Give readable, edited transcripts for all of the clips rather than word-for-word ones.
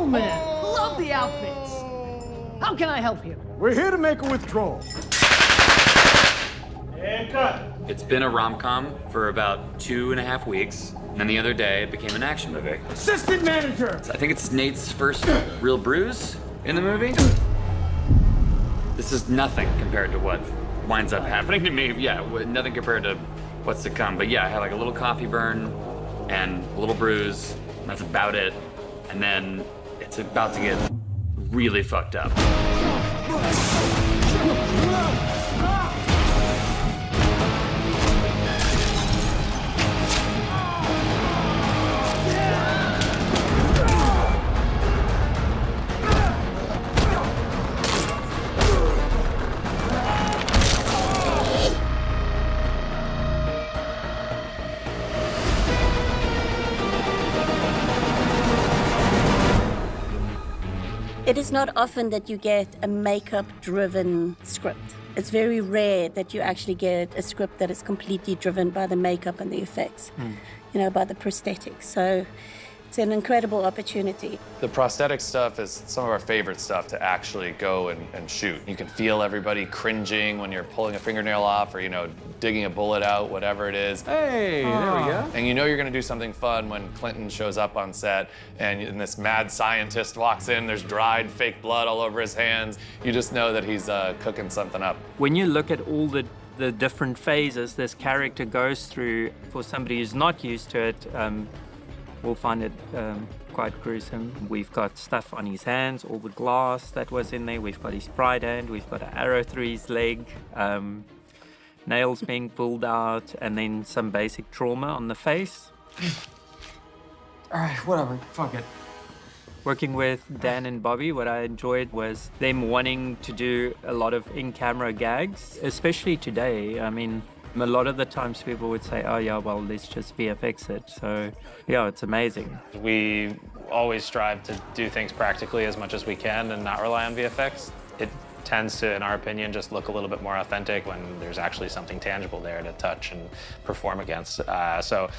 cool, man. Love the outfits. How can I help you? We're here to make a withdrawal. And cut. It's been a rom-com for about 2.5 weeks, and then the other day it became an action movie. Assistant manager! I think it's Nate's first real bruise in the movie. This is nothing compared to what winds up happening to me. Yeah, nothing compared to what's to come. But yeah, I had like a little coffee burn and a little bruise, and that's about it. And then it's about to get really fucked up. It is not often that you get a makeup-driven script. It's very rare that you actually get a script that is completely driven by the makeup and the effects, you know, by the prosthetics. So it's an incredible opportunity. The prosthetic stuff is some of our favorite stuff to actually go and shoot. You can feel everybody cringing when you're pulling a fingernail off or, you know, digging a bullet out, whatever it is. Hey, there we go. And you know you're gonna do something fun when Clinton shows up on set and this mad scientist walks in, there's dried fake blood all over his hands. You just know that he's cooking something up. When you look at all the different phases this character goes through, for somebody who's not used to it, we'll find it quite gruesome. We've got stuff on his hands, all the glass that was in there. We've got his pride hand, we've got an arrow through his leg, nails being pulled out, and then some basic trauma on the face. All right, whatever, fuck it. Working with Dan and Bobby, what I enjoyed was them wanting to do a lot of in-camera gags, especially today. I mean, a lot of the times people would say, oh yeah, well, let's just VFX it. So yeah, it's amazing. We always strive to do things practically as much as we can and not rely on VFX. It tends to, in our opinion, just look a little bit more authentic when there's actually something tangible there to touch and perform against. So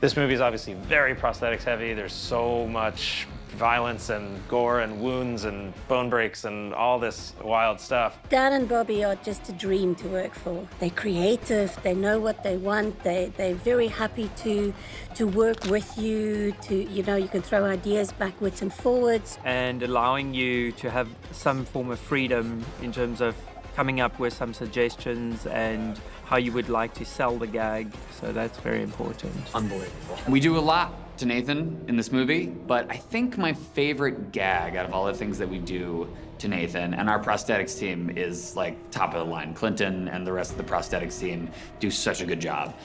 this movie is obviously very prosthetics heavy. There's so much violence and gore and wounds and bone breaks and all this wild stuff. Dan and Bobby are just a dream to work for. They're creative, they know what they want, they're very happy to work with you, you know, you can throw ideas backwards and forwards. And allowing you to have some form of freedom in terms of coming up with some suggestions and how you would like to sell the gag. So that's very important. Unbelievable. We do a lot to Nathan in this movie, but I think my favorite gag out of all the things that we do to Nathan, and our prosthetics team is like top of the line. Clinton and the rest of the prosthetics team do such a good job.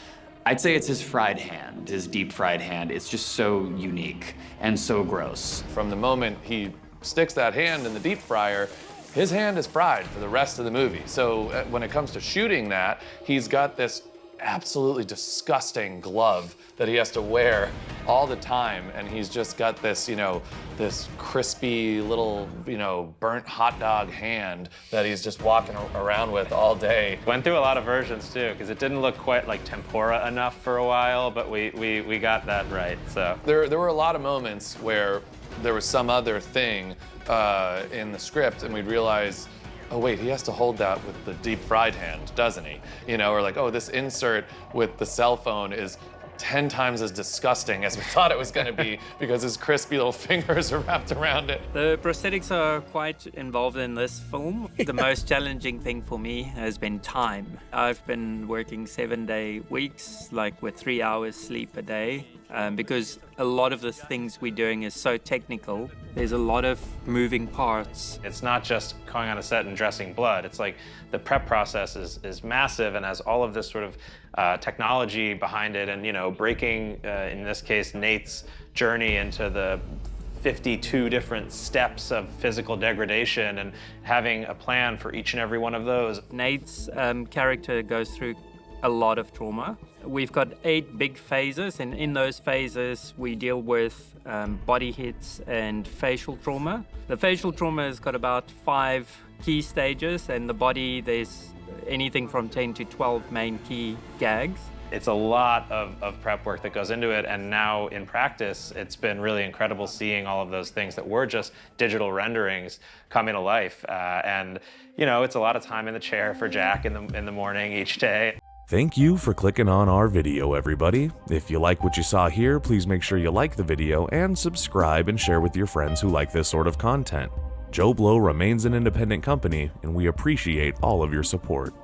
I'd say it's his fried hand, his deep fried hand. It's just so unique and so gross. From the moment he sticks that hand in the deep fryer, his hand is fried for the rest of the movie. So when it comes to shooting that, he's got this absolutely disgusting glove that he has to wear all the time, and he's just got this, you know, this crispy little, you know, burnt hot dog hand that he's just walking around with all day. Went through a lot of versions too, because it didn't look quite like tempura enough for a while, but we got that right, so. There were a lot of moments where there was some other thing in the script, and we'd realize, oh wait, he has to hold that with the deep fried hand, doesn't he? You know, or like, oh, this insert with the cell phone is 10 times as disgusting as we thought it was gonna be because his crispy little fingers are wrapped around it. The prosthetics are quite involved in this film. The most challenging thing for me has been time. I've been working 7-day weeks, like with 3 hours sleep a day, because a lot of the things we're doing is so technical. There's a lot of moving parts. It's not just going on a set and dressing blood. It's like the prep process is massive and has all of this sort of technology behind it, and, you know, breaking, in this case, Nate's journey into the 52 different steps of physical degradation and having a plan for each and every one of those. Nate's character goes through a lot of trauma. We've got 8 big phases, and in those phases we deal with body hits and facial trauma. The facial trauma has got about 5 key stages, and the body there's anything from 10 to 12 main key gags. It's a lot of prep work that goes into it, and now in practice, it's been really incredible seeing all of those things that were just digital renderings come into life. And you know, it's a lot of time in the chair for Jack in the morning each day. Thank you for clicking on our video, everybody. If you like what you saw here, please make sure you like the video and subscribe and share with your friends who like this sort of content. Joblo remains an independent company, and we appreciate all of your support.